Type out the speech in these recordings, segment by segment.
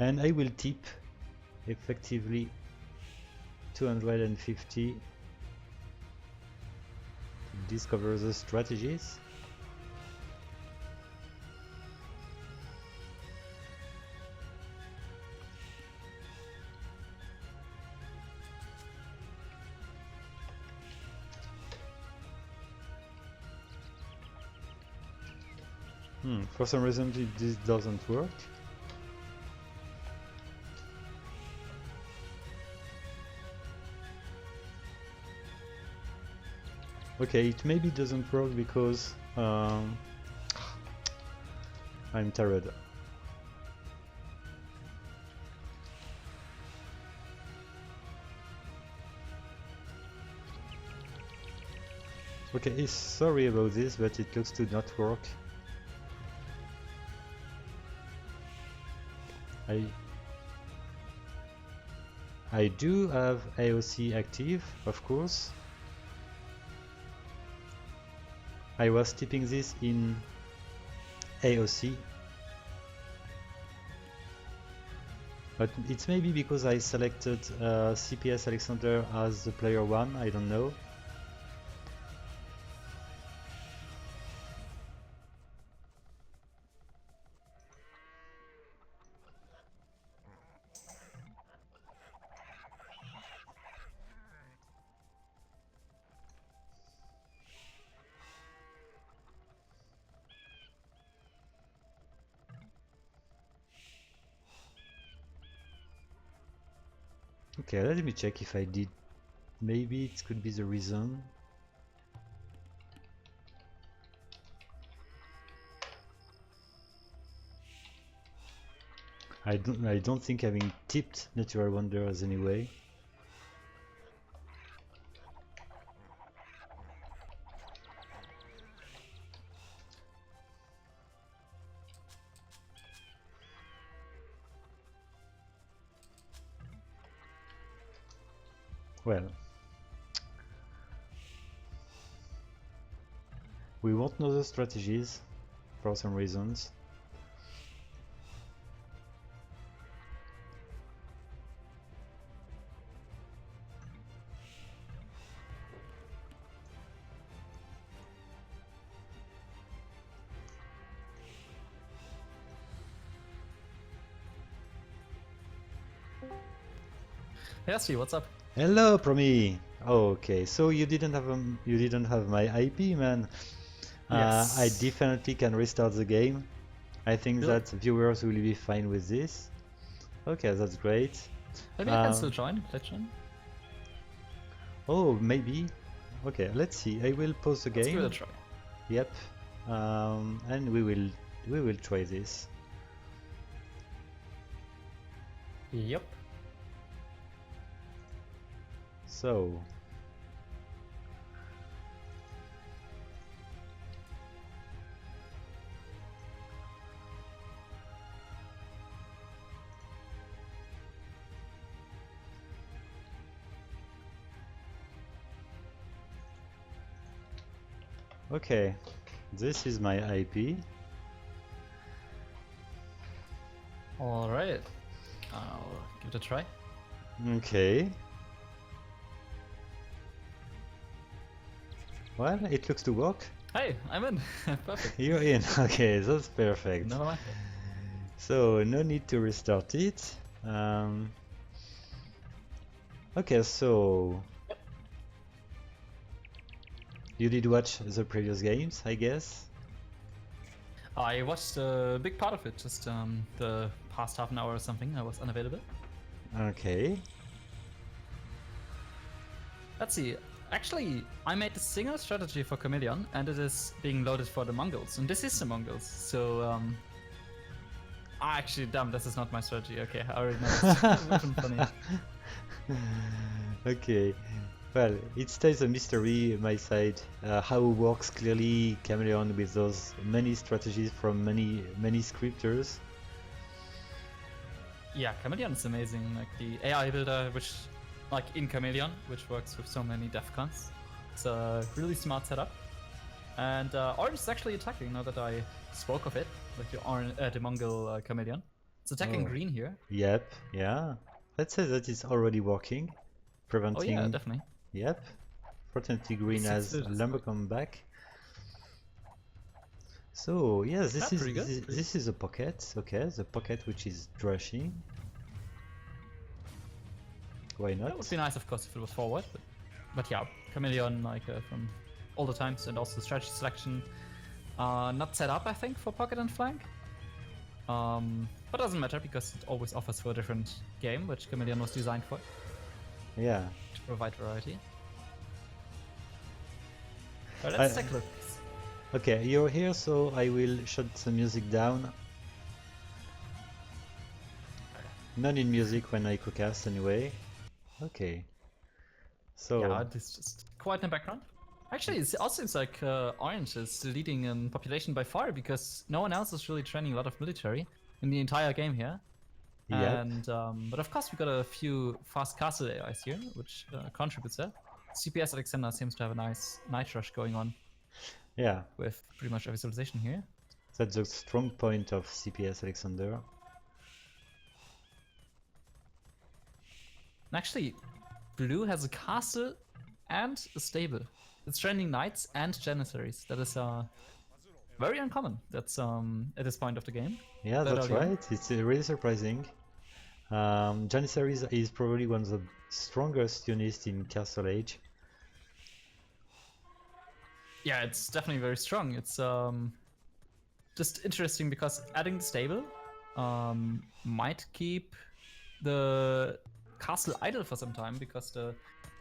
And I will tip effectively 250 to discover the strategies. For some reason this doesn't work. Okay, it maybe doesn't work because I'm tired. Okay, sorry about this, but it looks to not work. I do have AOC active, of course. I was tipping this in AOC, but it's maybe because I selected CPS Alexander as the player 1, I don't know. Okay, let me check if I did. Maybe it could be the reason. I don't think having tipped Natural Wonders anyway. Well, we won't know the strategies for some reasons. Esty, what's up? Hello, Promi. Okay, so you didn't have my IP, man. Yes. I definitely can restart the game. I think Really? that viewers will be fine with this. Okay, that's great. Maybe I can still join. Let's join. Oh, maybe. Okay, let's see. I will pause the Let's game. give it a try. Yep. And we will try this. Yep. So. Okay, this is my IP. Alright. I'll give it a try. Okay. Well, it looks to work. Hey, I'm in. Perfect. You're in. Okay, that's perfect. Never mind. So no need to restart it. Okay, so you did watch the previous games, I guess? I watched a big part of it, just the past half an hour or something. I was unavailable. Okay. Let's see. Actually, I made a single strategy for Chameleon, and it is being loaded for the Mongols. And this is the Mongols, so actually, damn, this is not my strategy. Okay, I already know. It's funny. Okay. Well, it stays a mystery my side. How it works clearly Chameleon with those many strategies from many scripters. Yeah, Chameleon is amazing. Like the AI builder, which, like in Chameleon, which works with so many defcons. It's a really smart setup. And Orange is actually attacking now that I spoke of it, like the Mongol Chameleon. It's attacking Oh. green here. Yep, yeah. Let's say that it's already working. Oh Preventing. yeah, definitely. Yep. Fortunately, green has 6 losers. lumber come back. So, yes, That's pretty good. this is a pocket. Okay, the pocket which is drashing. Why That would not? be nice, of course, if it was forward. But yeah, Chameleon, like from all the times, and also strategy selection, not set up, I think, for pocket and flank. But doesn't matter because it always offers for a different game, which Chameleon was designed for, Yeah. to provide variety. But let's take a look. Okay, you're here, so I will shut the music down. None in music when I co-cast anyway. Okay. So Yeah, it's just quiet in the background. Actually, it also seems like Orange is leading in population by far because no one else is really training a lot of military in the entire game here. Yep. And but of course we got a few fast castle AIs here, which contributes there. CPS Alexander seems to have a nice night rush going on Yeah, with pretty much every civilization here. that's the strong point of CPS Alexander. And actually, Blue has a castle and a stable. It's training knights and janissaries. That is very uncommon. That's at this point of the game. Yeah, That that's early on. right. It's really surprising. Janissary is probably one of the strongest units in Castle Age. Yeah, it's definitely very strong. It's just interesting because adding the stable might keep the castle idle for some time because the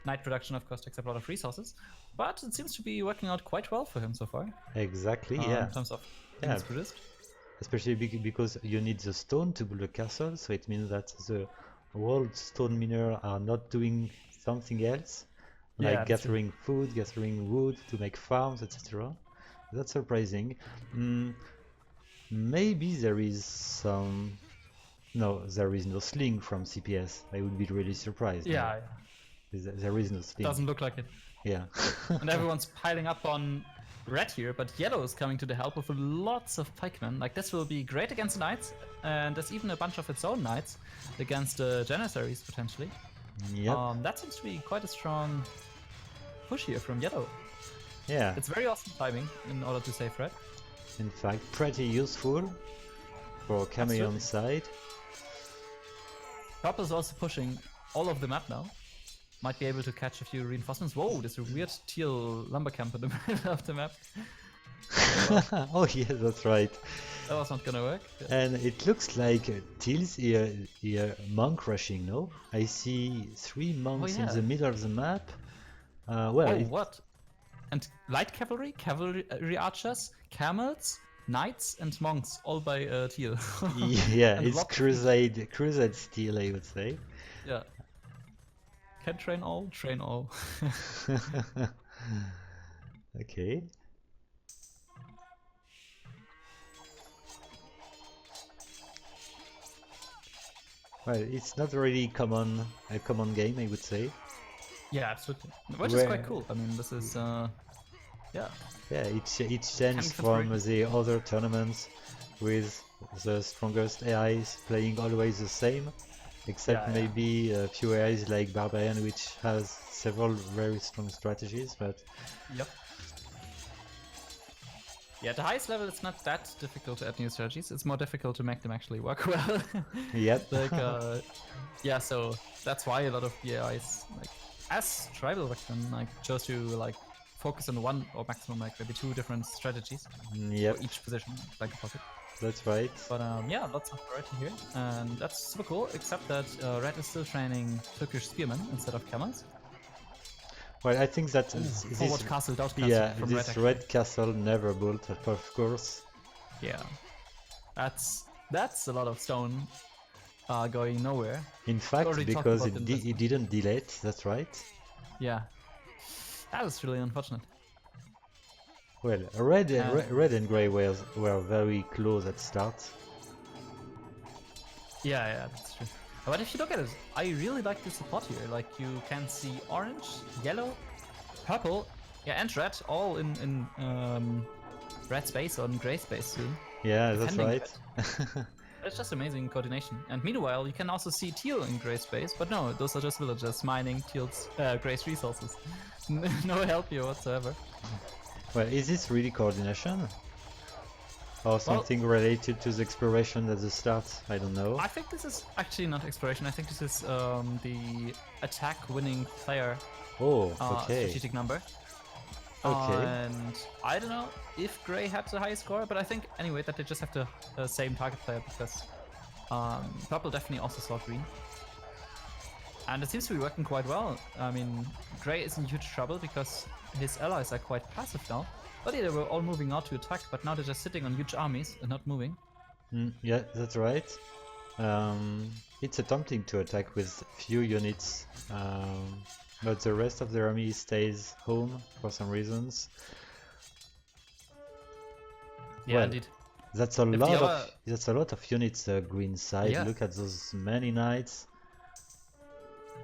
knight production, of course, takes up a lot of resources. But it seems to be working out quite well for him so far. Exactly, In yeah. terms of Yeah. things produced. Especially because you need the stone to build a castle, so it means that the world stone miners are not doing something else, like Yeah, that's true. gathering food, gathering wood to make farms, etc. That's surprising. Maybe there is some... No, there is no sling from CPS. I would be really surprised. No. Yeah, There is no sling. doesn't look like it. Yeah. And everyone's piling up on red here, but yellow is coming to the help with lots of pikemen. Like this will be great against the knights, and there's even a bunch of its own knights against the janissaries potentially. Yep. That seems to be quite a strong push here from yellow. Yeah. It's very awesome timing in order to save red. In fact, pretty useful for Chameleon's side. Purple is also pushing all of the map now. Might be able to catch a few reinforcements. Whoa, there's a weird teal lumber camp in the middle of the map. Oh yeah, that's right. That was not gonna work. And it looks like Teal's here monk rushing, no? I see 3 monks in yeah. the middle of the map. Well, Oh, what? And light cavalry, cavalry archers, camels, knights, and monks, all by teal. yeah, And it's lots of crusade steel, I would say. Yeah. Can train all, train all. Okay. Well, it's not really a common game, I would say. Yeah, absolutely. Which is Where- quite cool. I mean, this is, yeah. Yeah, it's changed Infantry. from the other tournaments with the strongest AIs playing always the same, except Yeah, yeah. maybe a few AIs like Barbarian, which has several very strong strategies, but Yep. Yeah, at the highest level, it's not that difficult to add new strategies. It's more difficult to make them actually work well. yep. Like, yeah, so that's why a lot of BAIs, like, as tribal veteran, like, chose to, like, focus on one or maximum, like, maybe 2 different strategies Yep, for each position, like a pocket. that's right. But, yeah, lots of variety here, and that's super cool, except that Red is still training Turkish spearmen instead of camels. Well, I think that Forward this, castle, down castle yeah, from this Red. red castle never built, of course. Yeah. That's a lot of stone going nowhere. In fact, already talked because about it didn't delete, that's right. Yeah. That is really unfortunate. Well, red and grey were very close at start. Yeah, that's true. But if you look at it, I really like the support here. Like, you can see orange, yellow, purple, yeah, and red, all in red space or in grey space soon. Yeah, that's Defending right. it's just amazing coordination. And meanwhile, you can also see Teal in Grey space, but no, those are just villagers mining Teal's Grey's resources. No help here whatsoever. Well, is this really coordination? Or something related to the exploration at the start? I don't know. I think this is actually not exploration. I think this is the attack winning player strategic number. Okay. And I don't know if Grey had the highest score, but I think anyway that they just have the same target player because Purple definitely also saw Green. And it seems to be working quite well. I mean, Grey is in huge trouble because his allies are quite passive now. Earlier they were all moving out to attack, but now they're just sitting on huge armies and not moving. Yeah, that's right. It's attempting to attack with few units, but the rest of the army stays home for some reasons. Yeah, well, indeed. That's a lot of units. Green side. Yeah. Look at those many knights.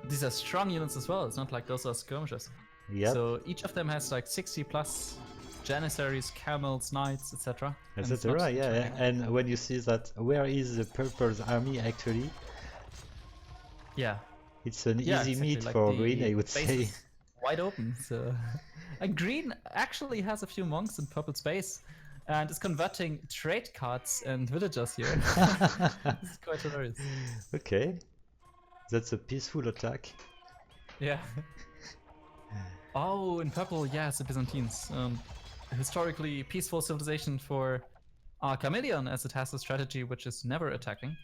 These are strong units as well. It's not like those are skirmishers. Yep. So each of them has like 60 plus janissaries, camels, knights, etc. That's right. Yeah. And when you see that, where is the Purple's army actually? Yeah. It's an easy meat like for Green, I would say. Wide open. So, and Green actually has a few monks in Purple space, and is converting trade cards and villagers here. This is quite hilarious. Okay, that's a peaceful attack. Yeah. Oh, in Purple, yeah, it's the Byzantines. Historically peaceful civilization for Chameleon, as it has a strategy which is never attacking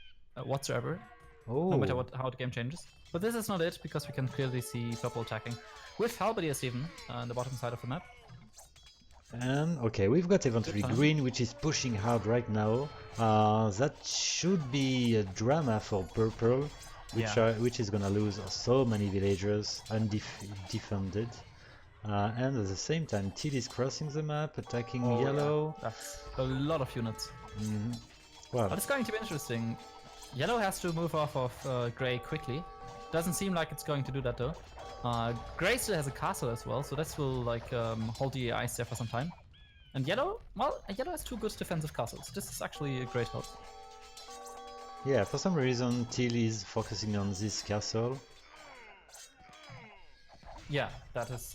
whatsoever. No matter how the game changes. But this is not it, because we can clearly see Purple attacking. With halberdiers even, on the bottom side of the map. And okay, we've got eventually Green, which is pushing hard right now. That should be a drama for Purple, which is gonna lose so many villagers undefended. And at the same time, Teal is crossing the map, attacking Yellow. Yeah. That's a lot of units. Well, but it's going to be interesting. Yellow has to move off of Grey quickly. Doesn't seem like it's going to do that though. Grey still has a castle as well, so this will like hold the AIs there for some time. And Yellow, well, Yellow has two good defensive castles. This is actually a great help. Yeah, for some reason Teal is focusing on this castle. Yeah, that is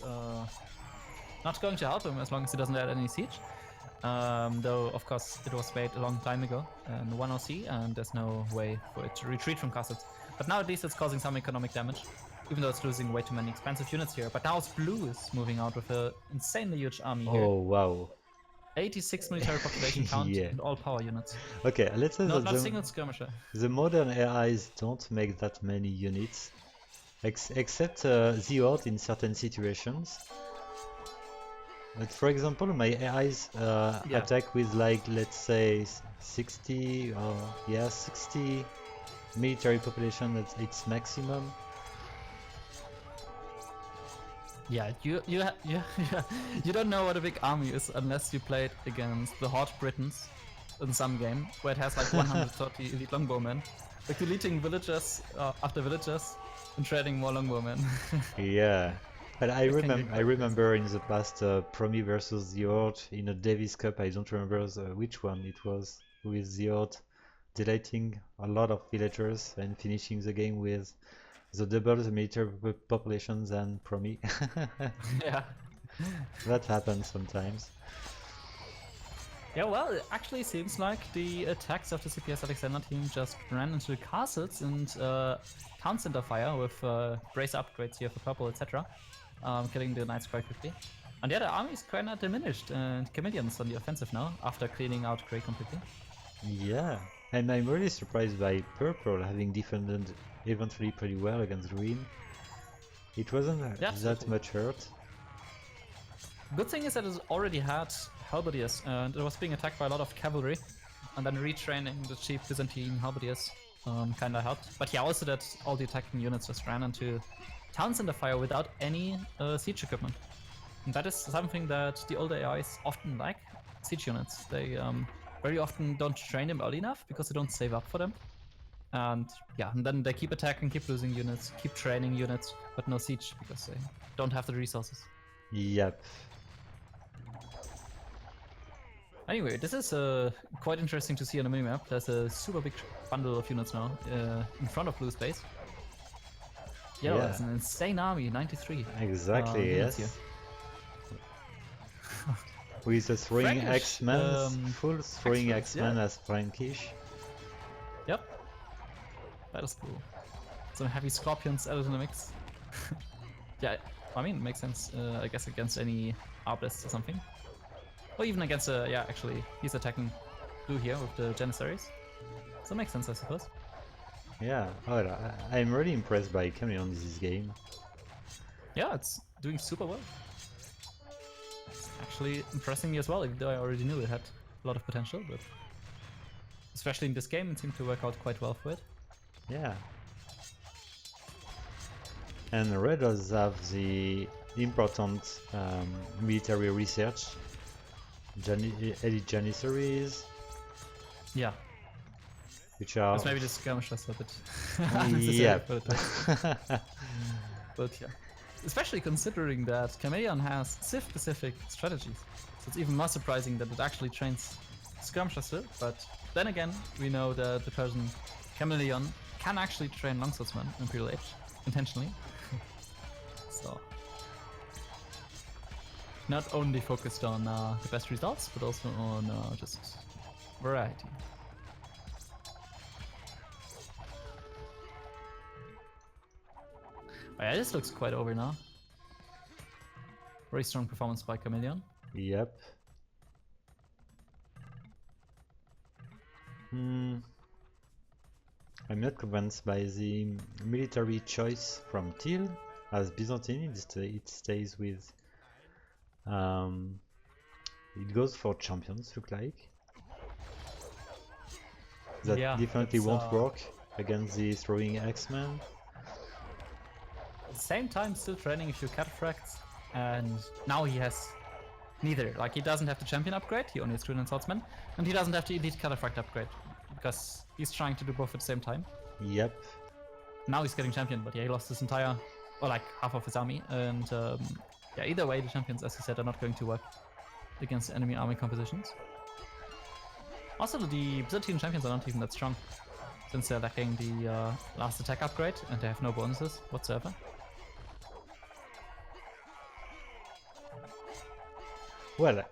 not going to help him as long as he doesn't add any siege. Though, of course, it was made a long time ago in 1OC, and there's no way for it to retreat from castles. But now at least it's causing some economic damage, even though it's losing way too many expensive units here. But now it's Blue is moving out with an insanely huge army here. Oh, wow. 86 military population count and all power units. Okay, let's say that not single skirmisher. The modern AIs don't make that many units, except the Horde in certain situations. But for example, my AIs attack with like, let's say 60 military population at its maximum. Yeah, you don't know what a big army is unless you played against the Horde Britons in some game where it has like 130 elite longbowmen, like deleting villagers after villagers and trading more longbowmen. Yeah. But I remember in the past Promi versus the Horde in a Davis Cup, I don't remember which one it was, with the Horde deleting a lot of villagers and finishing the game with the double the military population than Promi. Yeah. That happens sometimes. Yeah, well, it actually seems like the attacks of the CPS Alexander team just ran into castles and town center fire with brace upgrades here for Purple, etc. Killing the knights quite quickly. And yeah, the army is kind of diminished, and Chameleon's on the offensive now after cleaning out Grey completely. Yeah, and I'm really surprised by Purple having defended eventually pretty well against Green. It wasn't that much hurt. Good thing is that it already had halberdiers, and it was being attacked by a lot of cavalry, and then retraining the cheap Byzantine halberdiers kinda helped. But yeah, also that all the attacking units just ran into town center fire without any siege equipment. And that is something that the older AIs often like, siege units. They very often don't train them early enough because they don't save up for them. And yeah, and then they keep attacking, keep losing units, keep training units, but no siege because they don't have the resources. Yep. Anyway, this is quite interesting to see on the minimap. There's a super big bundle of units now in front of blue space. Yellow Yeah. is an insane army, 93. Exactly, units yes. here. With the throwing Frankish, X-Men, full throwing X-Men's, X-Men yeah. as Frankish. Yep. That is cool. Some heavy scorpions added in the mix. Yeah, I mean, it makes sense, I guess, against any Arblast or something. Or even against, yeah, actually, he's attacking blue here with the Janissaries. So it makes sense, I suppose. Yeah, well, I'm really impressed by Chameleon in this game. Yeah, it's doing super well. It's actually impressing me as well, even though I already knew it had a lot of potential, but especially in this game, it seemed to work out quite well for it. Yeah. And Red does have the important military research, elite Janissaries, Yeah, which are... because maybe the skirmish was a bit Yeah. But yeah. Especially considering that Chameleon has Civ-specific strategies. So it's even more surprising that it actually trains skirmishers still, but then again, we know that the person Chameleon can actually train longswordsmen in Imperial Age, intentionally. So, not only focused on the best results, but also on just variety. Oh yeah, this looks quite over now. Very strong performance by Chameleon. Yep. I'm not convinced by the military choice from Teal. As Byzantine, it stays with... it goes for champions, look like. That Yeah, definitely it's, won't work against the throwing X-Men. At the same time, still training a few cataphracts, and now he has neither. Like, he doesn't have the champion upgrade, he only has Druid and Swordsman, and he doesn't have the elite cataphract upgrade, because he's trying to do both at the same time. Yep. Now he's getting champion, but yeah, he lost his entire, or like half of his army, and yeah, either way, the champions, as you said, are not going to work against enemy army compositions. Also, the Byzantine champions are not even that strong, since they're lacking the last attack upgrade, and they have no bonuses whatsoever. Well,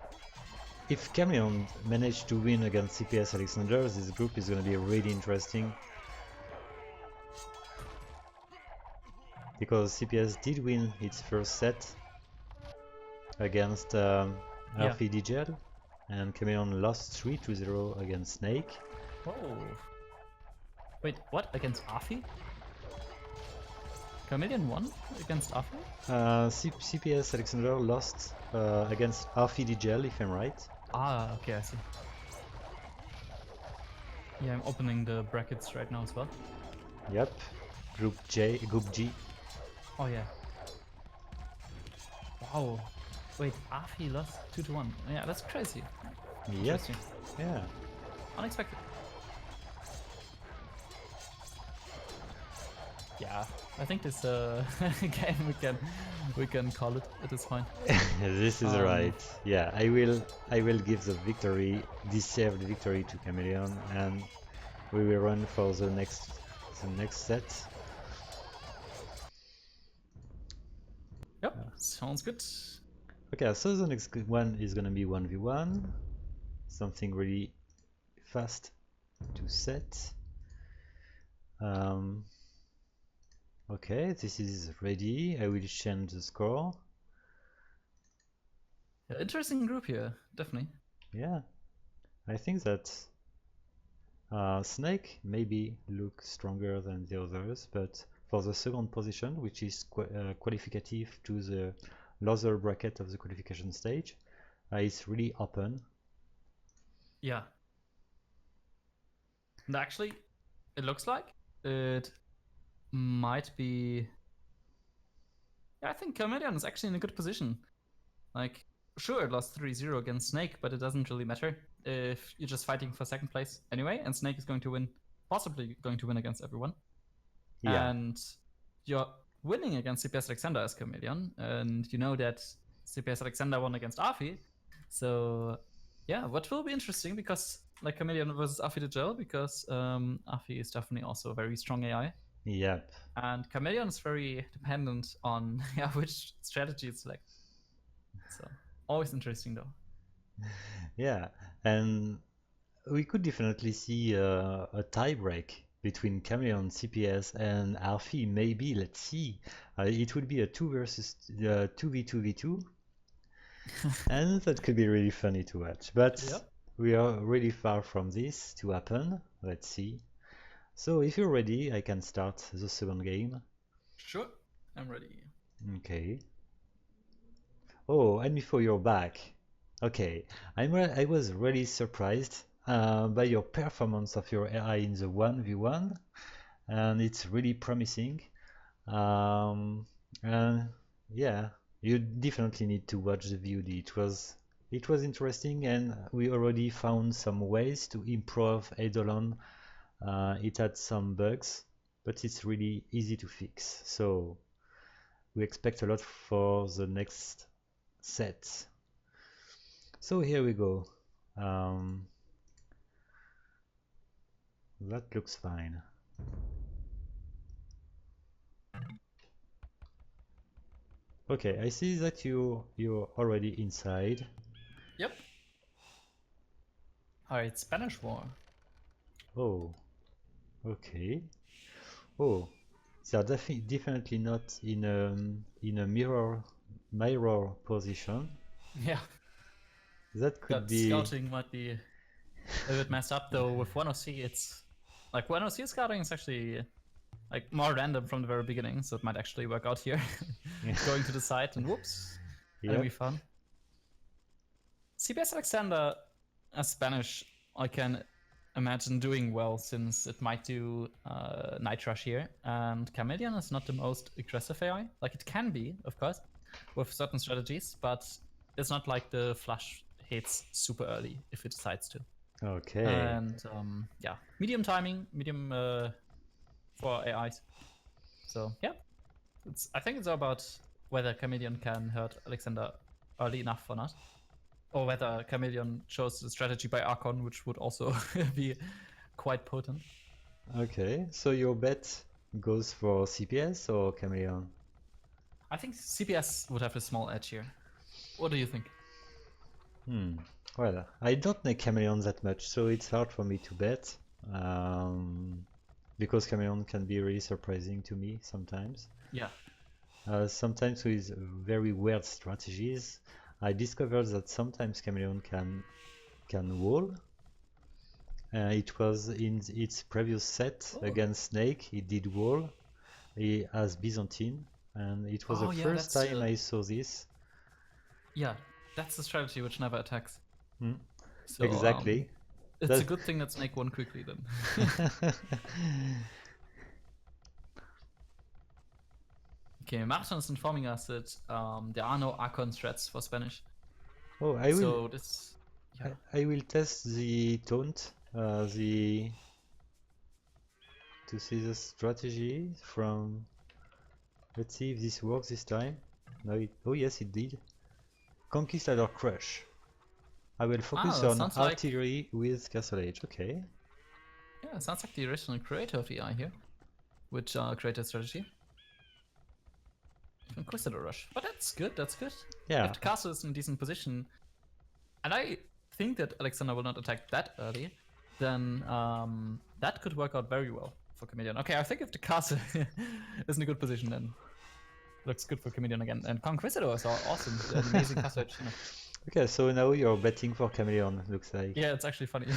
if Chameleon managed to win against CPS Alexander, this group is going to be really interesting. Because CPS did win its first set against RFDGL, and Chameleon lost 3-0 against Snake. Oh. Wait, what? Against Afi? Chameleon won against Afi? CPS Alexander lost against RFDGL, if I'm right. Ah, okay, I see. Yeah, I'm opening the brackets right now as well. Yep. Group G. Oh yeah. Wow. Wait, Afi lost 2-1. Yeah, that's crazy. Yep. Interesting. Yeah. Unexpected. Yeah, I think this game we can call it at this point. This is right. Yeah, I will give the deserved victory to Chameleon, and we will run for the next set. Yep, sounds good. Okay, so the next one is gonna be 1v1, something really fast to set. Okay, this is ready. I will change the score. Yeah, interesting group here, definitely. Yeah, I think that Snake maybe look stronger than the others, but for the second position, which is qualificative to the lower bracket of the qualification stage, it's really open. Yeah. And actually, it looks like it might be... Yeah, I think Chameleon is actually in a good position. Like, sure, it lost 3-0 against Snake, but it doesn't really matter if you're just fighting for second place anyway, and Snake is going to win, possibly going to win against everyone. Yeah. And you're winning against CPS Alexander as Chameleon, and you know that CPS Alexander won against Afi, so Yeah, what will be interesting because like Chameleon versus Afi the Gel, because Afi is definitely also a very strong AI, Yep. and Chameleon is very dependent on yeah which strategy it's like. So always interesting though. Yeah, and we could definitely see a tie break between Chameleon, CPS, and Alfie. Maybe, let's see. It would be a 2v2v2, and that could be really funny to watch. But Yep. we are really far from this to happen. Let's see. So if you're ready, I can start the second game. Sure, I'm ready. Okay. Oh, and before you're back. Okay, I was really surprised by your performance of your AI in the 1v1, and it's really promising. Um, and yeah, you definitely need to watch the VOD. It was interesting, and we already found some ways to improve Eidolon. It had some bugs, but it's really easy to fix. So we expect a lot for the next set. So here we go. Um, that looks fine. Okay, I see that you're already inside. Yep. Alright, Spanish War. Oh, okay. Oh, they are definitely not in a mirror position. Yeah, That could that be scouting might be a bit messed up though. With 1OC, it's like 1OC scouting is actually like more random from the very beginning, so it might actually work out here. Going to the side and whoops, enemy yep. fun. CPS Alexander, as Spanish, I can imagine doing well since it might do Night Rush here. And Chameleon is not the most aggressive AI. Like it can be, of course, with certain strategies, but it's not like the flush hits super early if it decides to. Okay. And yeah, medium timing, medium for AIs. So yeah, I think it's all about whether Chameleon can hurt Alexander early enough or not. Or whether Chameleon chose the strategy by Archon, which would also be quite potent. Okay, so your bet goes for CPS or Chameleon? I think CPS would have a small edge here. What do you think? Well, I don't know Chameleon that much, so it's hard for me to bet. Because Chameleon can be really surprising to me sometimes. Yeah. Sometimes with very weird strategies. I discovered that sometimes Chameleon can wall. It was in its previous set against Snake. It did wall. He has Byzantine, and it was the first time I saw this. Yeah, that's the strategy which never attacks. So, Exactly. It's a good thing that Snake won quickly then. Okay, Martin is informing us that there are no Archon threats for Spanish. Oh, I will. So this, yeah. I will test the taunt, to see the strategy from. Let's see if this works this time. No, oh yes, it did. Conquistador Crush. I will focus on artillery with Castle Age. Okay. Yeah, it sounds like the original creator of the AI here, which created strategy. Conquistador Rush. But that's good, that's good. Yeah. If the castle is in a decent position, and I think that Alexander will not attack that early, then that could work out very well for Chameleon. Okay, I think if the castle is in a good position, then looks good for Chameleon again. And Conquistadors are awesome. They're an amazing castle. Okay, so now you're betting for Chameleon, looks like. Yeah, it's actually funny.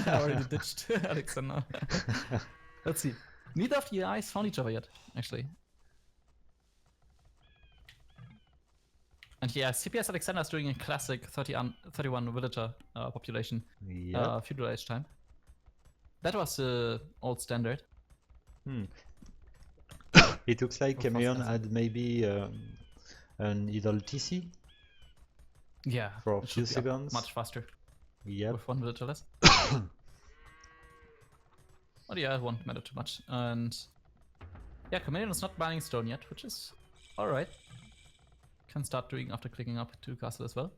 I already ditched Alexander. Let's see. Neither of the AIs found each other yet, actually. And yeah, CPS Alexander is doing a classic 31 villager population, feudal age time. That was the old standard. It looks like Chameleon had maybe an idle TC. Yeah, for a few seconds. Much faster. Yep. With one villager less. But yeah, it won't matter too much. And yeah, Chameleon is not mining stone yet, which is alright. Can start doing after clicking up to castle as well.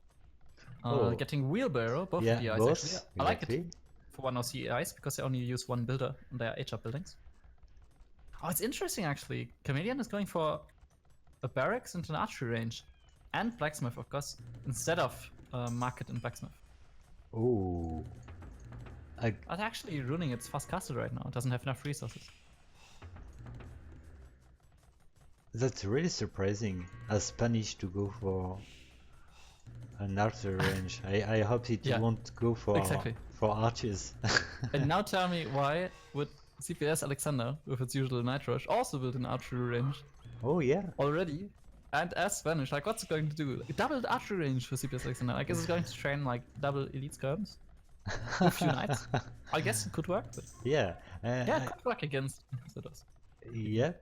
Getting wheelbarrow, both Yeah, of the AIs both, actually. I like it exactly. for one of the AIs because they only use one builder in their HR buildings. Oh, it's interesting actually. Chameleon is going for a barracks and an archery range. And blacksmith, of course, instead of market and blacksmith. Oh. It's actually ruining its fast castle right now. It doesn't have enough resources. That's really surprising as Spanish to go for an archer range. I hope it Yeah, won't go for archers. And now tell me why would CPS Alexander, with its usual night rush, also build an archery range Oh yeah. already? And as Spanish, like what's it going to do? Like, double archery range for CPS Alexander. I guess it's going to train like double elite skirms with a few knights. I guess it could work, but Yeah. yeah, it could work against Ambassadors. Yep.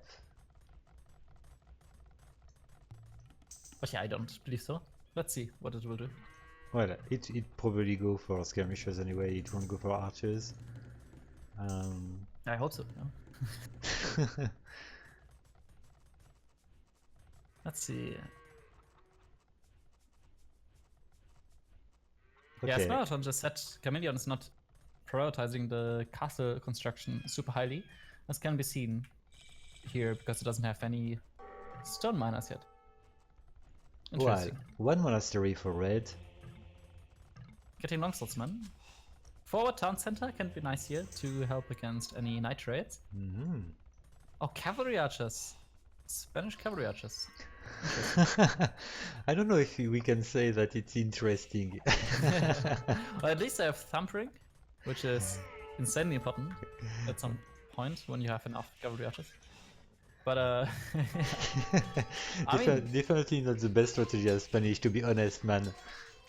But yeah, I don't believe so. Let's see what it will do. Well, it probably go for skirmishers anyway. It won't go for archers. I hope so. Yeah. Let's see. Okay. Yeah, Smarathon just said Chameleon is not prioritizing the castle construction super highly, as can be seen here because it doesn't have any stone miners yet. Well, Interesting. one monastery for red. Getting longswordsmen. Forward town center can be nice here to help against any night raids. Mm-hmm. Oh, cavalry archers. Spanish cavalry archers. I don't know if we can say that it's interesting. Well, at least they have thumpering, which is insanely important at some point when you have enough cavalry archers. But I mean, Definitely not the best strategy as Spanish, to be honest, man.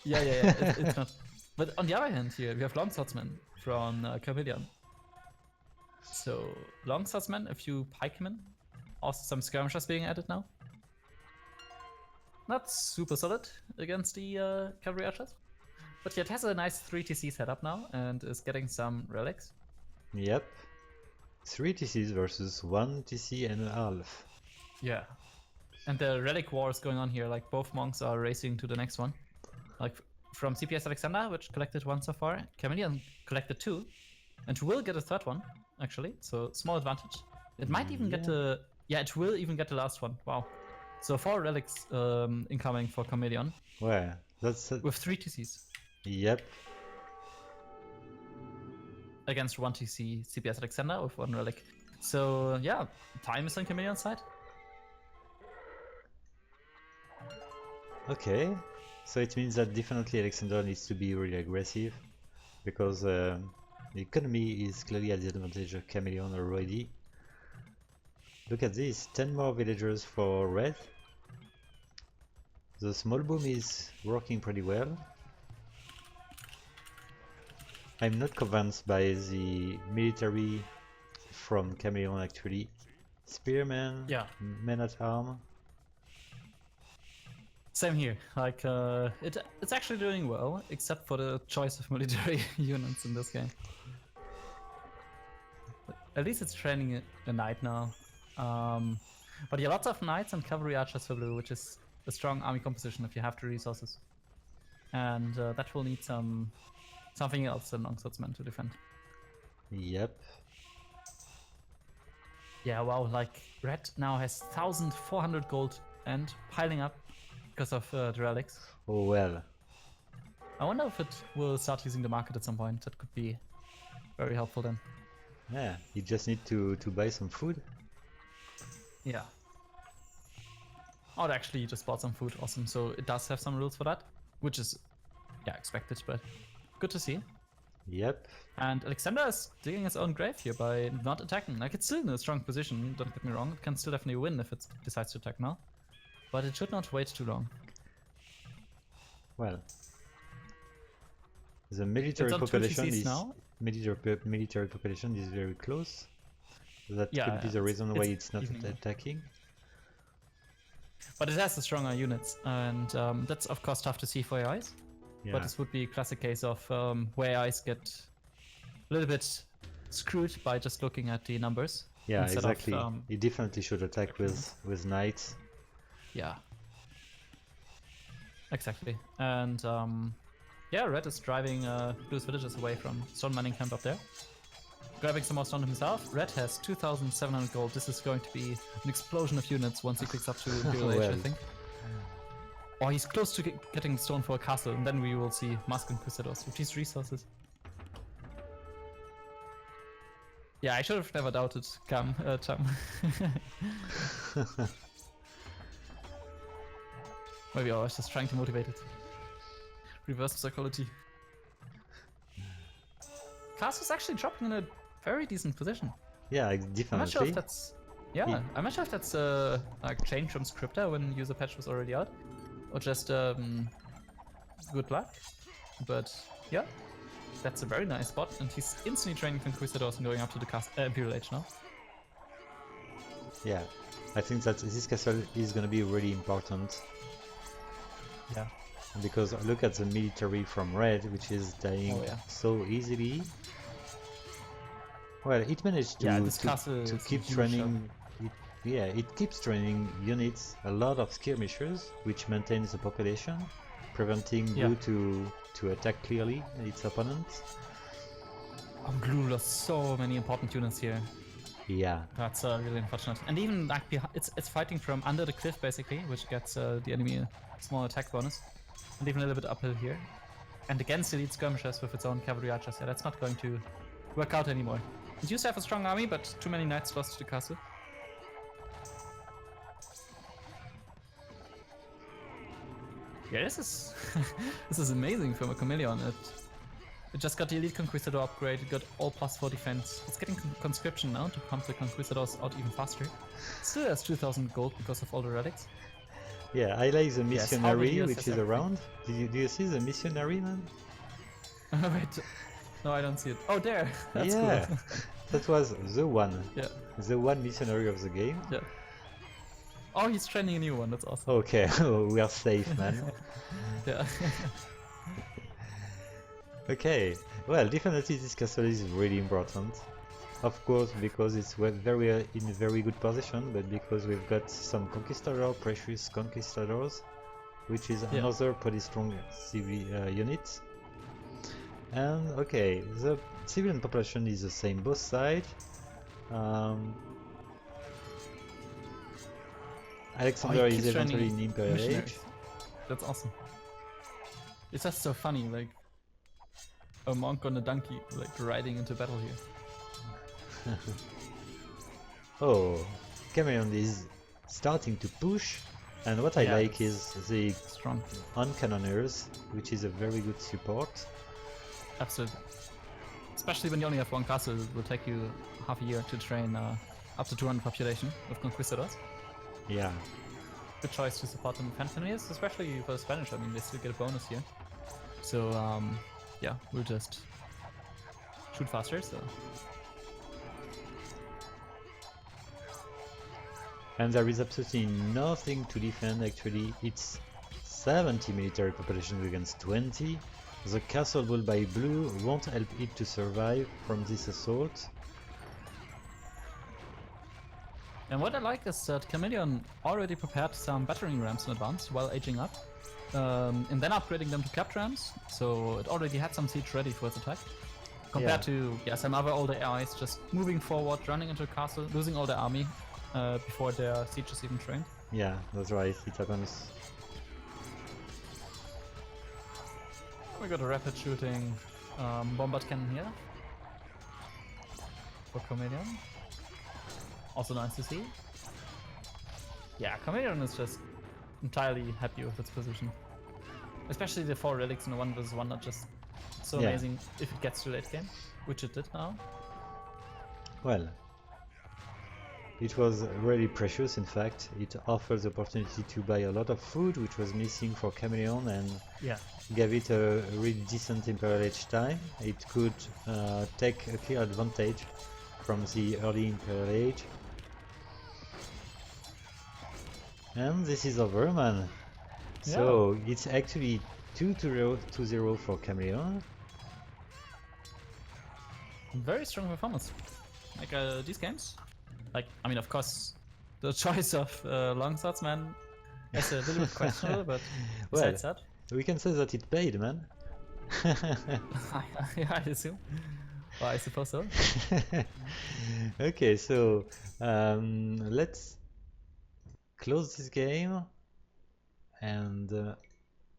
yeah, it's not. But on the other hand, here we have longswordsmen from Chameleon. So longswordsmen, a few pikemen, also some skirmishers being added now. Not super solid against the cavalry archers, but yet has a nice 3TC setup now and is getting some relics. Yep. 3 TCs versus 1 TC and a half. Yeah. And the relic war is going on here, like both monks are racing to the next one. Like from CPS Alexander, which collected one so far, Chameleon collected 2, and will get a 3rd one, actually, so small advantage. It might even get the... Yeah, it will even get the last one, wow. So 4 relics incoming for Chameleon. Well, that's... With 3 TCs. Yep. Against 1 TC CPS Alexander with 1 relic. So yeah, time is on Chameleon's side. Okay, so it means that definitely Alexander needs to be really aggressive, because the economy is clearly at the advantage of Chameleon already. Look at this, 10 more villagers for red. The small boom is working pretty well. I'm not convinced by the military from Chameleon actually. Spearmen, Yeah. men at arm. Same here. Like it's actually doing well, except for the choice of military units in this game. But at least it's training a knight now. But yeah, lots of knights and cavalry archers for blue, which is a strong army composition if you have the resources. And that will need something else than longswordsmen to defend. Yep. Yeah, wow, like red now has 1,400 gold and piling up because of the relics. Oh well. I wonder if it will start using the market at some point. That could be very helpful then. Yeah, you just need to buy some food. Yeah. Oh, it actually just bought some food. Awesome. So it does have some rules for that, which is, yeah, expected, but good to see. Yep. And Alexander is digging his own grave here by not attacking. Like, it's still in a strong position, don't get me wrong. It can still definitely win if it decides to attack now. But it should not wait too long. Well, the military population is military population is very close. That could be the reason why it's not attacking. But it has the stronger units, and that's of course tough to see for AIs. Yeah. But this would be a classic case of where AIs get a little bit screwed by just looking at the numbers. Yeah, exactly. You definitely should attack with knights. Yeah. Exactly. And Yeah, red is driving blue's villages away from stone mining camp up there. Grabbing some more stone himself. Red has 2,700 gold. This is going to be an explosion of units once he clicks up to Imperial Age, Well. I think. Oh, he's close to getting stone for a castle, and then we will see Mask Conquistadors with these resources. Yeah, I should have never doubted Cham. Maybe I was just trying to motivate it. Reverse psychology. Castle's actually dropping in a very decent position. Yeah, I'm not sure if that's... Yeah, I'm not sure if that's like change from scripter when user patch was already out. Or just good luck. But yeah, that's a very nice spot, and he's instantly training Conquistadors and going up to the Imperial Age now. Yeah, I think that this castle is gonna be really important. Yeah. Because look at the military from red, which is dying so easily. Well, it managed to keep training. It keeps training units, a lot of skirmishers, which maintains the population, preventing blue to attack clearly its opponents. Oh, blue lost so many important units here. Yeah. That's really unfortunate. And even like it's fighting from under the cliff basically, which gets the enemy a small attack bonus. And even a little bit uphill here. And against elite skirmishers with its own cavalry archers. Yeah, that's not going to work out anymore. It used to have a strong army, but too many knights lost to the castle. Yeah, this is this is amazing from a Chameleon. It just got the elite conquistador upgrade. It got all +4 defense. It's getting conscription now to pump the conquistadors out even faster. Still has 2,000 gold because of all the relics. Yeah, I like the missionary which is around. Do you see the missionary, man? Wait, no, I don't see it. Oh, there. That's cool. That was the one. Yeah. The one missionary of the game. Yeah. Oh, he's training a new one. That's awesome. Okay, we are safe, man. Yeah. Okay. Well, definitely this castle is really important. Of course, because it's in a very good position, but because we've got some precious conquistadors, which is another pretty strong civil unit. And okay, the civilian population is the same both sides. Alexander is eventually in Imperial Age. That's awesome. It's just so funny, like a monk on a donkey, like riding into battle here. Oh, Chameleon is starting to push, and what I like is the strong on-cannoners, which is a very good support. Absolutely. Especially when you only have one castle, it will take you half a year to train up to 200 population with conquistadors. Yeah. Good choice to support them with Phantomiers, especially for the Spanish. I mean, they still get a bonus here. So, yeah, we'll just shoot faster, so... And there is absolutely nothing to defend, actually. It's 70 military population against 20. The castle built by blue won't help it to survive from this assault. And what I like is that Chameleon already prepared some battering rams in advance while aging up. And then upgrading them to cap rams, so it already had some siege ready for its attack. Compared to some other older allies just moving forward, running into a castle, losing all their army before their siege is even trained. Yeah, that's right, it happens. We got a rapid shooting bombard cannon here for Chameleon. Also nice to see. Yeah, Chameleon is just entirely happy with its position. Especially the 4 relics in a 1v1 are just so amazing if it gets to late game, which it did now. Well, it was really precious, in fact. It offers the opportunity to buy a lot of food, which was missing for Chameleon, and gave it a really decent Imperial Age time. It could take a clear advantage from the early Imperial Age. And this is over, man. So it's actually 2-0 for Chameleon. Very strong performance. Like these games. Like, I mean, of course, the choice of long swordsman is a little bit questionable, but besides that, we can say that it paid, man. I assume. Well, I suppose so. Okay, so let's close this game and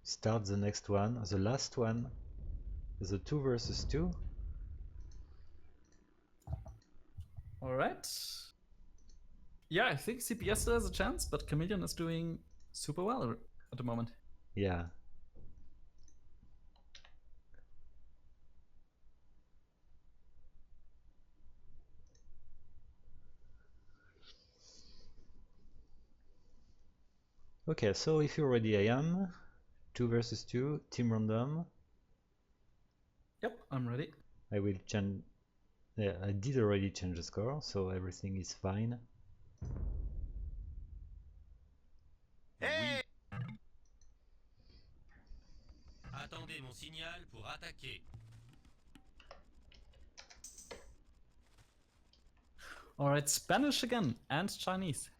start the next one. The last one, the 2 versus 2. All right. Yeah, I think CPS still has a chance, but Chameleon is doing super well at the moment. Yeah. Okay, so if you're ready, I am. 2 versus 2, team random. Yep, I'm ready. I will change. Yeah, I did already change the score, so everything is fine. Hey! Attendez mon signal pour attaquer. All right, Spanish again and Chinese.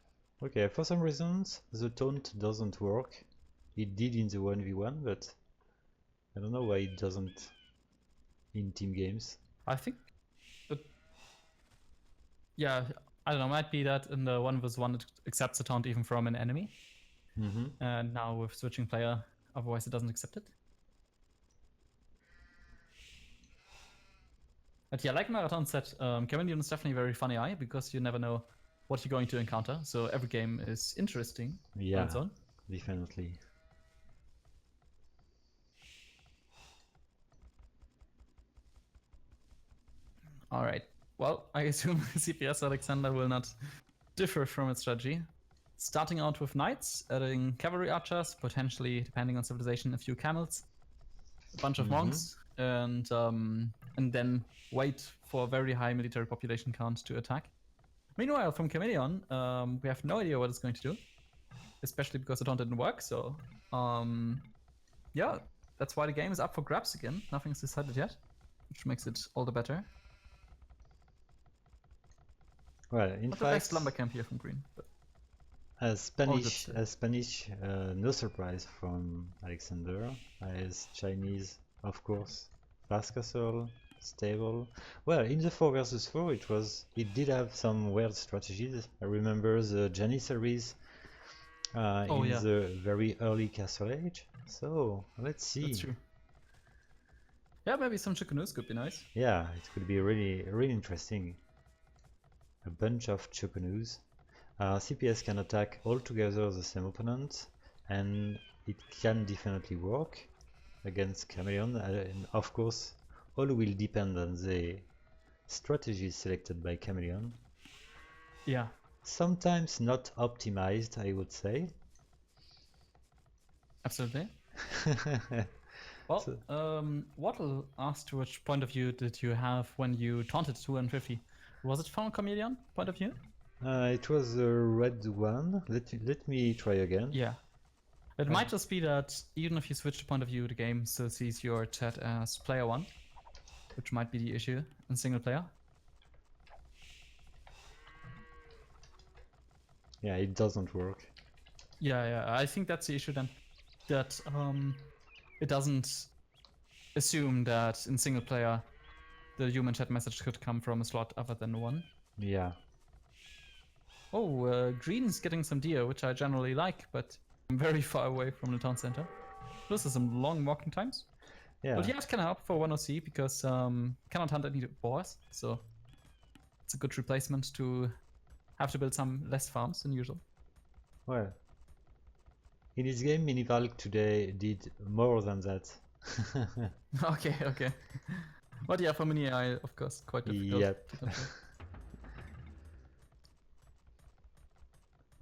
Okay, for some reasons the taunt doesn't work. It did in the 1v1, but I don't know why it doesn't in team games. I think yeah, I don't know, might be that in the 1v1 it accepts a taunt even from an enemy. And now with switching player, otherwise it doesn't accept it. But yeah, like Marathon said, Chameleon is definitely a very funny eye because you never know what you're going to encounter. So every game is interesting on its own. Definitely. All right. Well, I assume CPS Alexander will not differ from its strategy. Starting out with knights, adding cavalry archers, potentially, depending on civilization, a few camels, a bunch of monks, and then wait for a very high military population count to attack. Meanwhile, from Chameleon, we have no idea what it's going to do, especially because the taunt didn't work. So, yeah, that's why the game is up for grabs again. Nothing's decided yet, which makes it all the better. Well, in Not fact, the best lumber camp here from Green. But as Spanish, no surprise from Alexander. As Chinese, of course, fast castle, stable. Well, in the 4 versus 4, it did have some weird strategies. I remember the Janissaries the very early Castle Age. So let's see. that's true. Yeah, maybe some Chukunoos could be nice. Yeah, it could be really, really interesting. A bunch of Chukunoos. CPS can attack all together the same opponent, and it can definitely work against Chameleon. And of course, all will depend on the strategies selected by Chameleon. Yeah. Sometimes not optimized, I would say. Absolutely. Well, Wattle asked which point of view did you have when you taunted 250? Was it from Chameleon point of view? It was a red one. Let me try again. Yeah. It might just be that even if you switch the point of view, the game still sees your chat as player 1, which might be the issue in single player. Yeah, it doesn't work. Yeah, I think that's the issue then. That it doesn't assume that in single player the human chat message could come from a slot other than 1. Yeah. Oh, Green's getting some deer, which I generally like, but I'm very far away from the town center. Plus there's some long walking times. Yeah. But yeah, it can help for 1OC because cannot hunt any boars, so it's a good replacement to have to build some less farms than usual. Well, in this game, Minivalk today did more than that. Okay. But yeah, for Mini AI, of course, quite difficult. Yep.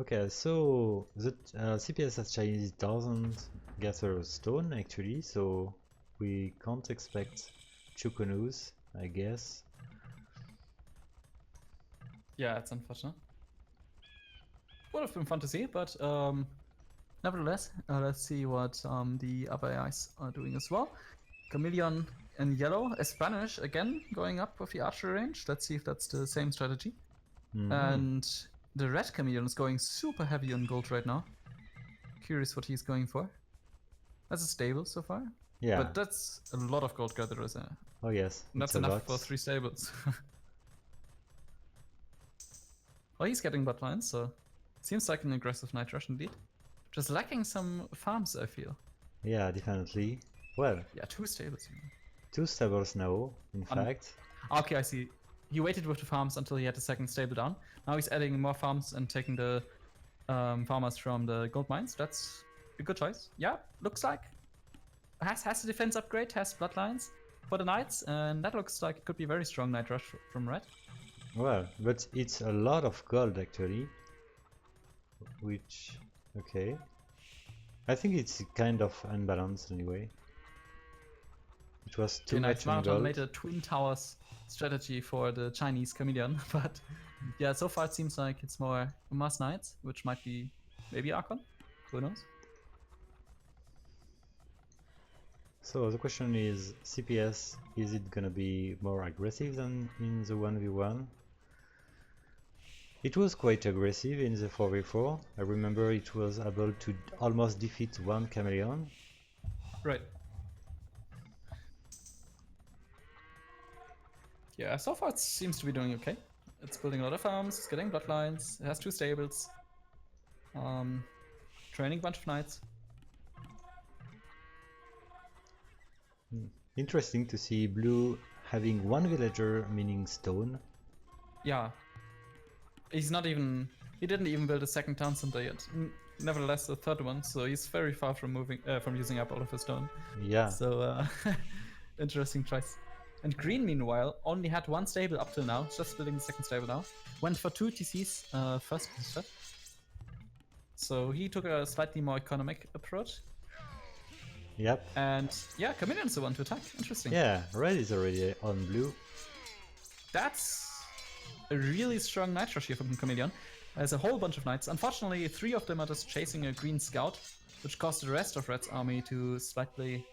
Okay, so the CPS as Chinese doesn't gather stone actually, so we can't expect Chukunoos, I guess. Yeah, it's unfortunate. Would have been fun to see, but nevertheless, let's see what the other AIs are doing as well. Chameleon in yellow, Spanish again going up with the archery range. Let's see if that's the same strategy. And the red Chameleon is going super heavy on gold right now. Curious what he's going for. That's a stable so far. Yeah. But that's a lot of gold gatherers. Oh yes. And that's it's a enough lot. for 3 stables. Well, he's getting bloodlines, so seems like an aggressive Night Rush indeed. Just lacking some farms, I feel. Yeah, definitely. Well, Yeah, 2 stables. 2 stables now, in fact. Okay, I see. He waited with the farms until he had the second stable down. Now he's adding more farms and taking the farmers from the gold mines. That's a good choice. Yeah, looks like has the defense upgrade, has bloodlines for the knights, and that looks like it could be very strong Night Rush from Red. Well, but it's a lot of gold actually. Which, okay. I think it's kind of unbalanced anyway. It was too much in Marathon gold. made a Twin Towers strategy for the Chinese Chameleon, but yeah, so far it seems like it's more Mass Knights, which might be maybe Archon. Who knows? So the question is, CPS, is it gonna be more aggressive than in the 1v1? It was quite aggressive in the 4v4. I remember it was able to almost defeat one Chameleon. Right. Yeah, so far it seems to be doing okay. It's building a lot of farms, it's getting bloodlines, it has 2 stables. Training a bunch of knights. Interesting to see blue having one villager, meaning stone. Yeah. He didn't even build a second town center yet. Nevertheless, a third one, so he's very far from from using up all of his stone. Yeah. So, interesting choice. And green, meanwhile, only had 1 stable up till now, just building the second stable now. Went for 2 TCs first set. So he took a slightly more economic approach. Yep. And yeah, Chameleon's the one to attack. Interesting. Yeah, red is already on blue. That's a really strong Night Rush here from Chameleon. There's a whole bunch of knights. Unfortunately, 3 of them are just chasing a green scout, which caused the rest of Red's army to slightly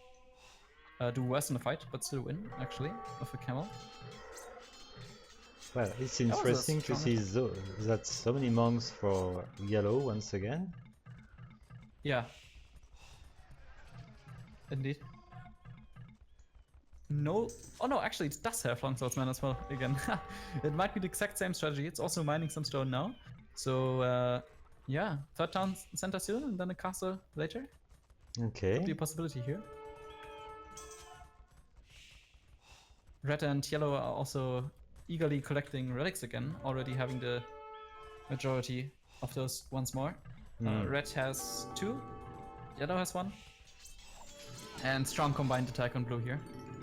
do worse in the fight, but still win, actually, with a camel. Well, it's was a interesting to strong see that so many monks for yellow once again. Yeah. Indeed. No. Oh no, actually it does have long swordsman as well again. It might be the exact same strategy. It's also mining some stone now. So yeah, 3rd town center soon and then a castle later. Okay. Could be a possibility here. Red and yellow are also eagerly collecting relics again, already having the majority of those once more. Red has 2, yellow has 1. And strong combined attack on blue here.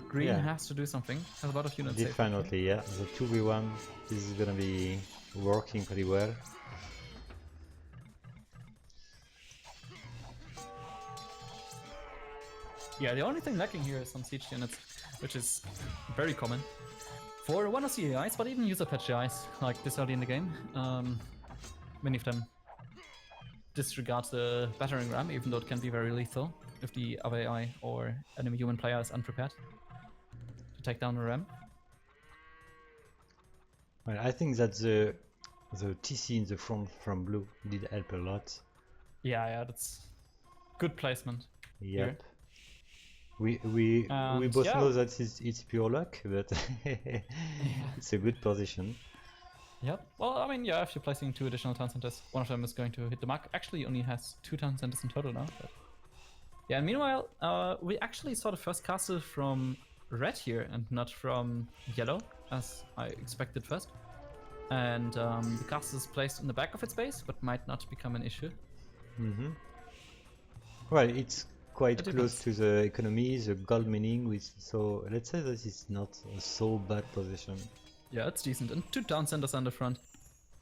Green has to do something. Has a lot of units. Definitely, yeah. The 2v1 is gonna be working pretty well. Yeah, the only thing lacking here is some siege units, which is very common for one of the AIs, but even user patch AIs like this early in the game. Many of them disregard the battering ram, even though it can be very lethal if the other AI or enemy human player is unprepared to take down the ram. Well, I think that the TC in the front from blue did help a lot. Yeah, that's good placement. Yep. Here. We both know that it's pure luck, but Yeah. it's a good position. Yep. Well, I mean, yeah, if you're placing 2 additional town centers, one of them is going to hit the mark. Actually, he only has 2 town centers in total now. But... yeah, and meanwhile, we actually saw the first castle from red here and not from yellow, as I expected first. And the castle is placed in the back of its base, but might not become an issue. Mm-hmm. Well, it's quite close to the economy, the gold mining, so let's say that it's not a so bad position. Yeah, it's decent. And 2 town centers on the front.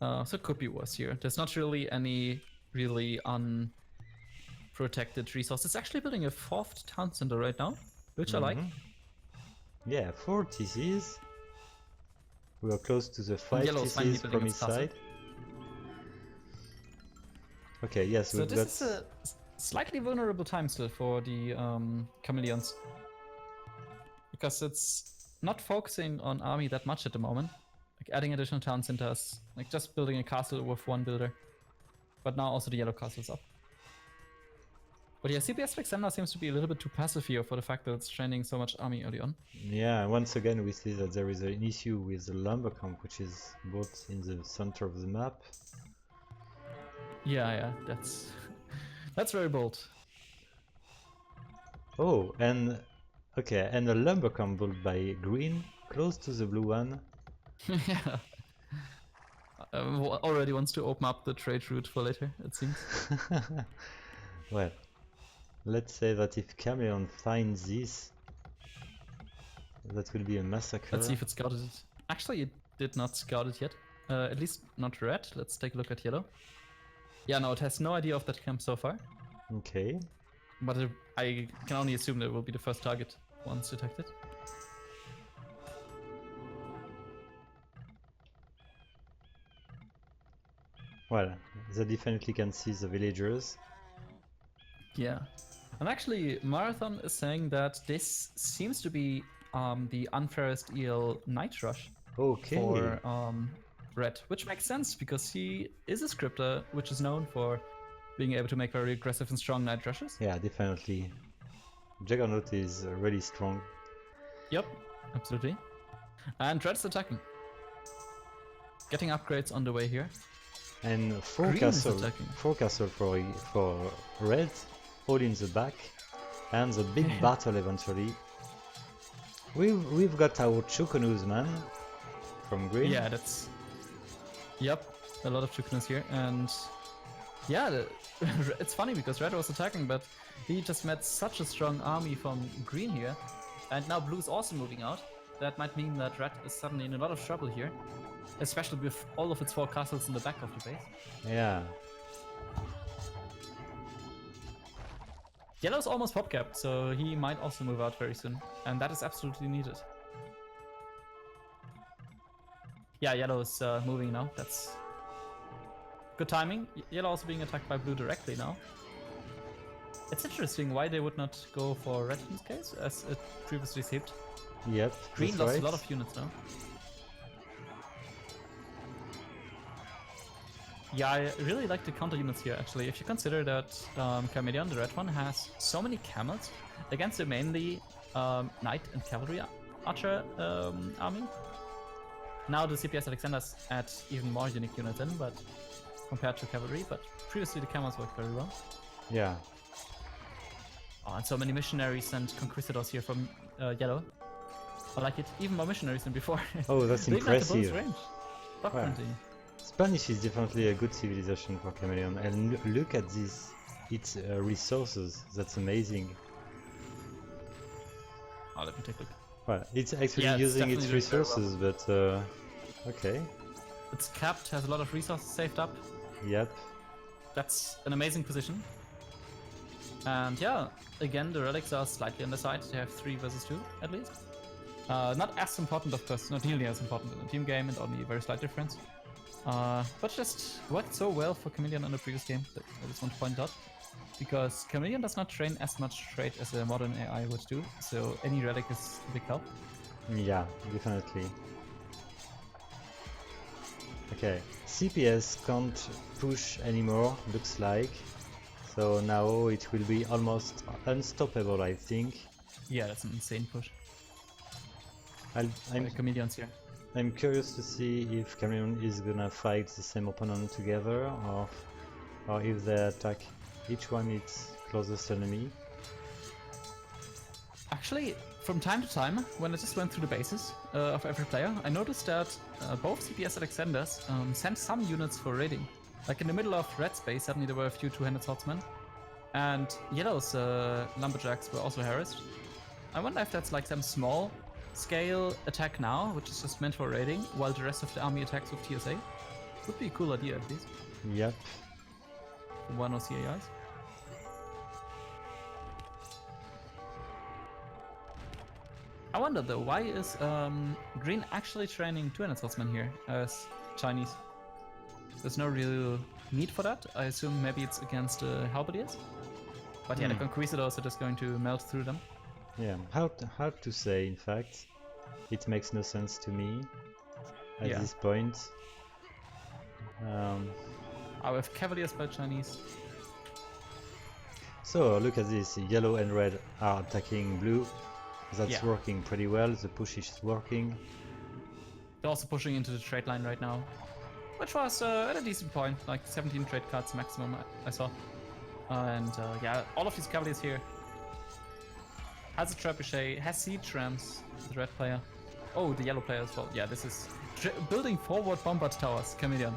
So it could be worse here. There's not really any really unprotected resource. It's actually building a 4th town center right now, which I like. Yeah, 4 TCs. We are close to the 5 Yellow's TCs from his side. Okay, yes, so this is a slightly vulnerable time still for the Chameleons. Because it's not focusing on army that much at the moment. Like adding additional town centers, like just building a castle with 1 builder. But now also the yellow castle is up. But yeah, CPS Alexander seems to be a little bit too passive here for the fact that it's training so much army early on. Yeah, once again we see that there is an issue with the lumber camp, which is both in the center of the map. Yeah, that's very bold. Oh, and okay, and a lumber camp built by green, close to the blue one. Yeah. Already wants to open up the trade route for later, it seems. Well, let's say that if Chameleon finds this, that will be a massacre. Let's see if it scouted it. Actually, it did not scout it yet. At least not red. Let's take a look at yellow. Yeah, no, it has no idea of that camp so far. Okay. But I can only assume that it will be the first target once detected. Well, they definitely can see the villagers. Yeah. And actually, Marathon is saying that this seems to be the unfairest EL night rush Okay. for red, which makes sense because he is a scripter which is known for being able to make very aggressive and strong night rushes. Yeah, definitely. Juggernaut is really strong. Yep, absolutely. And red's attacking. Getting upgrades on the way here. And four Green is castle attacking. for red, all in the back, and the big battle eventually. We've got our Chukunus man from green. Yeah, that's... Yep, a lot of Chukunus here, and... Yeah, it's funny because red was attacking, but he just met such a strong army from green here, and now blue's also moving out. That might mean that red is suddenly in a lot of trouble here, especially with all of its 4 castles in the back of the base. Yeah. Yellow's almost pop capped, so he might also move out very soon, and that is absolutely needed. Yeah, yellow is moving now. That's good timing. Yellow also being attacked by blue directly now. It's interesting why they would not go for red in this case, as it previously seemed. Yep. Green that's lost right. a lot of units now. Yeah, I really like the counter units here actually. If you consider that Chameleon, the red one, has so many camels against a mainly knight and cavalry archer army. Now the CPS Alexander's add even more unique units in, but compared to cavalry, but previously the camels worked very well. Yeah. Oh, and so many missionaries and conquistadors here from yellow. I like it, even more missionaries than before. Oh, that's They ignite the bonus impressive. range. Block Wow. printing. Spanish is definitely a good civilization for Chameleon, and look at this, its resources. That's amazing. Oh, let me take a look. Well, it's actually Yeah, it's using its definitely doing very well. resources, but okay. It's capped, has a lot of resources saved up. Yep. That's an amazing position. And yeah, again, the relics are slightly on the side. They have 3 versus 2 at least. Not as important, of course, not nearly as important in a team game, and only a very slight difference. But just worked so well for Chameleon in the previous game that I just want to point out. Because Chameleon does not train as much trade as a modern AI would do, so any relic is a big help. Yeah, definitely. Okay, CPS can't push anymore, looks like. So now it will be almost unstoppable, I think. Yeah, that's an insane push. I'm Chameleon's here. I'm curious to see if Chameleon is gonna fight the same opponent together, or if they attack each one its closest enemy. Actually, from time to time, when I just went through the bases of every player, I noticed that both CPS Alexanders sent some units for raiding. Like in the middle of red space, suddenly there were a few two-handed swordsmen, and yellow's lumberjacks were also harassed. I wonder if that's like some small scale attack now, which is just meant for raiding, while the rest of the army attacks with TSA. Would be a cool idea at least. Yep. One or CAIs. I wonder though, why is green actually training two-handed swordsmen here as Chinese? There's no real need for that. I assume maybe it's against halberdiers. But yeah, the conquistadors are just going to melt through them. Yeah, hard to say, in fact. It makes no sense to me at this point. With cavaliers by Chinese. So look at this, yellow and red are attacking blue. That's Yeah. working pretty well, the push is working. They're also pushing into the trade line right now, which was at a decent point, like 17 trade cards maximum I saw. And yeah, all of these cavaliers here. Has a trebuchet, has siege rams, the red player. Oh, the yellow player as well. Yeah, this is building forward bombard towers, Chameleon.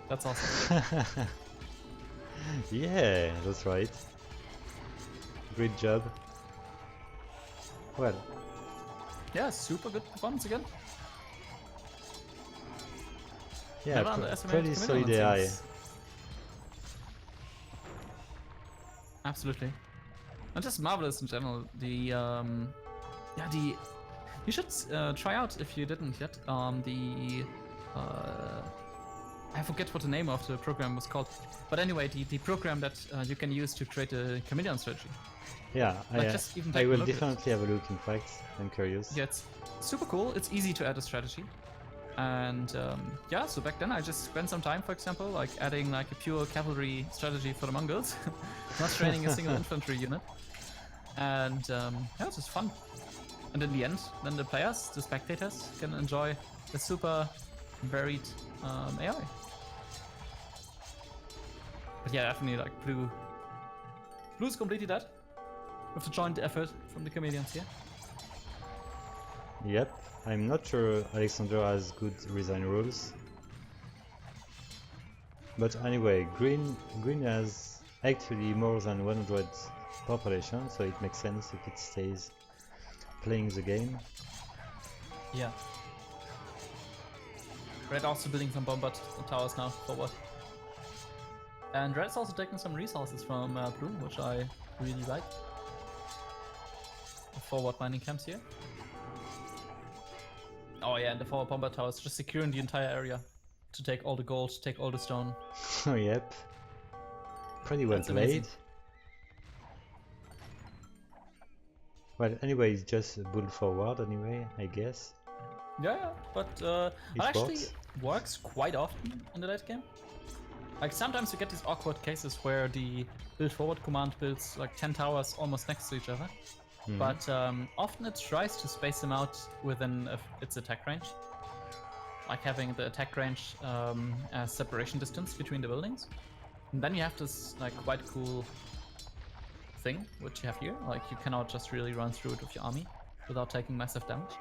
That's awesome. Yeah, that's right. Great job. Well, Yeah, super good performance again. yeah, Never underestimate pretty Chameleon, solid it AI. seems. Absolutely. And just marvelous in general. You should try out if you didn't yet. I forget what the name of the program was called, but anyway, the program that you can use to create a Chameleon strategy. Yeah, Like, just even I take a will look at it. definitely have a look, in fact. I'm curious. Yeah, it's super cool. It's easy to add a strategy. And yeah, so back then I just spent some time, for example, like adding like a pure cavalry strategy for the Mongols, not training a single infantry unit. And yeah, it's just fun. And in the end, then the players, the spectators, can enjoy a super varied AI. But yeah, definitely like Blue's completely dead with the joint effort from the Chameleons here. Yep, I'm not sure Alexander has good resign rules. But anyway, green has actually more than 100 population, so it makes sense if it stays playing the game. Yeah. Red also building some bombard towers now forward. And Red's also taking some resources from Blue, which I really like. The forward mining camps here. Oh yeah, and the forward bombard towers just securing the entire area to take all the gold, take all the stone. Oh, yep. Pretty well That's played. amazing. Well, anyway, it's just a bull forward anyway, I guess. Yeah, but it actually works. works quite often in the late game. Like sometimes you get these awkward cases where the build forward command builds like 10 towers almost next to each other. Mhm. But often it tries to space them out within its attack range. Like having the attack range as separation distance between the buildings. And then you have this like quite cool thing, which you have here. Like you cannot just really run through it with your army without taking massive damage.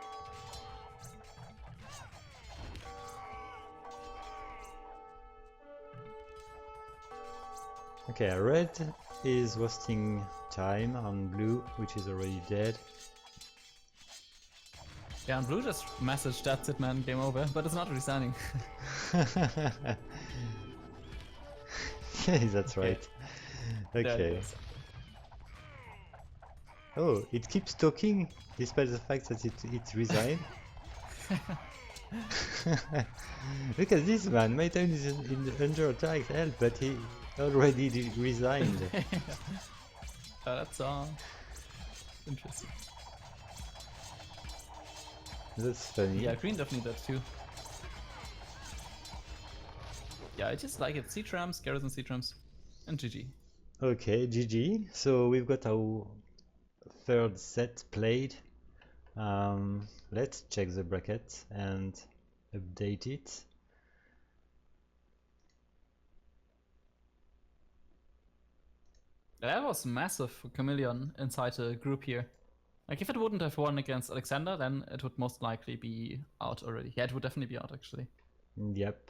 Okay, red is wasting time on blue, which is already dead. Yeah, and Blue just messaged, that's it man, game over, but it's not resigning. Yeah, that's right. There it Okay. is. Oh, it keeps talking despite the fact that it resigned. Look at this man, my town is under attack, help, but he already resigned. That's interesting. That's funny. Yeah, green definitely does too. Yeah, I just like it. Siege rams, garrison siege rams, and GG. Okay, GG. So we've got our third set played. Let's check the bracket and update it. That was massive for Chameleon inside the group here. Like if it wouldn't have won against Alexander, then it would most likely be out already. Yeah, it would definitely be out actually. Yep.